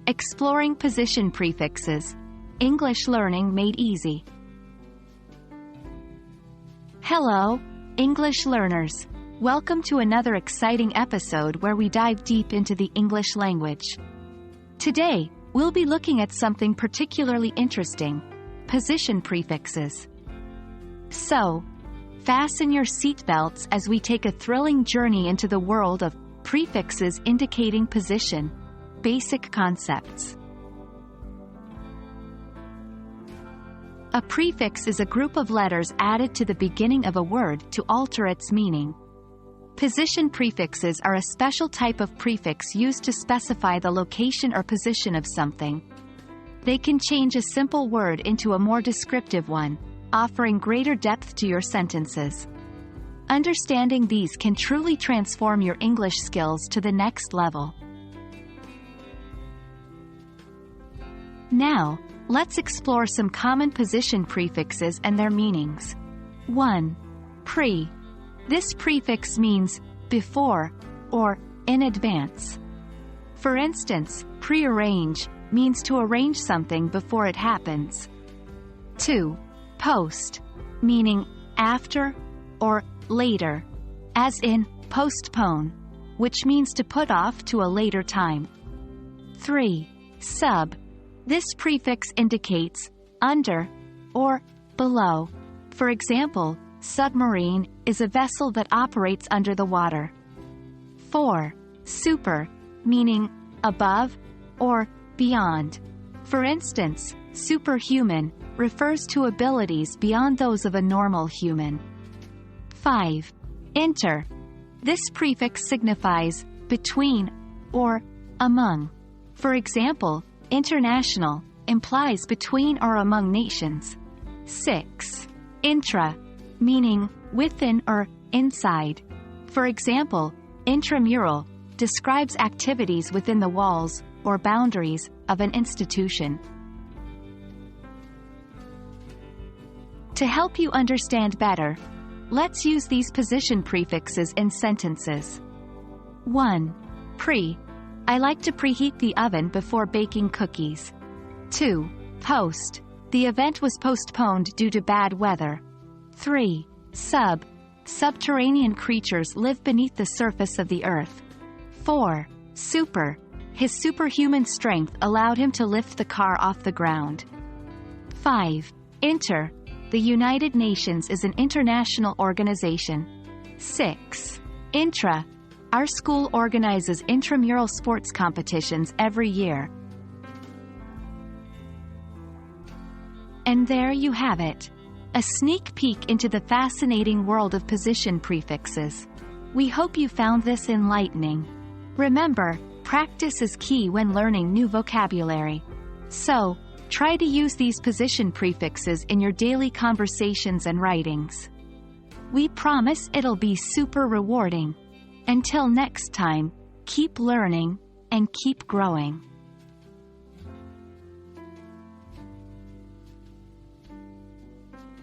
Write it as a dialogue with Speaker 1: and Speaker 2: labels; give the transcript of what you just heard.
Speaker 1: Exploring position prefixes. English learning made easy. Hello, English learners. Welcome to another exciting episode where we dive deep into the English language. Today, we'll be looking at something particularly interesting: position prefixes. So, fasten your seatbelts as we take a thrilling journey into the world of prefixes indicating position. Basic concepts. A prefix is a group of letters added to the beginning of a word to alter its meaning. Position prefixes are a special type of prefix used to specify the location or position of something. They can change a simple word into a more descriptive one, offering greater depth to your sentences. Understanding these can truly transform your English skills to the next level. Now, let's explore some common position prefixes and their meanings. 1. Pre. This prefix means before or in advance. For instance, prearrange means to arrange something before it happens. 2. Post, meaning after or later, as in postpone, which means to put off to a later time. 3. Sub. This prefix indicates under or below. For example, submarine is a vessel that operates under the water. 4. Super, meaning above or beyond. For instance, superhuman refers to abilities beyond those of a normal human. 5. Inter. This prefix signifies between or among. For example, international implies between or among nations. 6. Intra, meaning within or inside. For example, intramural describes activities within the walls or boundaries of an institution. To help you understand better, let's use these position prefixes in sentences. 1. Pre. I like to preheat the oven before baking cookies. 2. Post. The event was postponed due to bad weather. 3. Sub. Subterranean creatures live beneath the surface of the earth. 4. Super. His superhuman strength allowed him to lift the car off the ground. 5. Inter. The United Nations is an international organization. 6. Intra. Our school organizes intramural sports competitions every year. And there you have it. A sneak peek into the fascinating world of position prefixes. We hope you found this enlightening. Remember, practice is key when learning new vocabulary. So, try to use these position prefixes in your daily conversations and writings. We promise it'll be super rewarding. Until next time, keep learning and keep growing.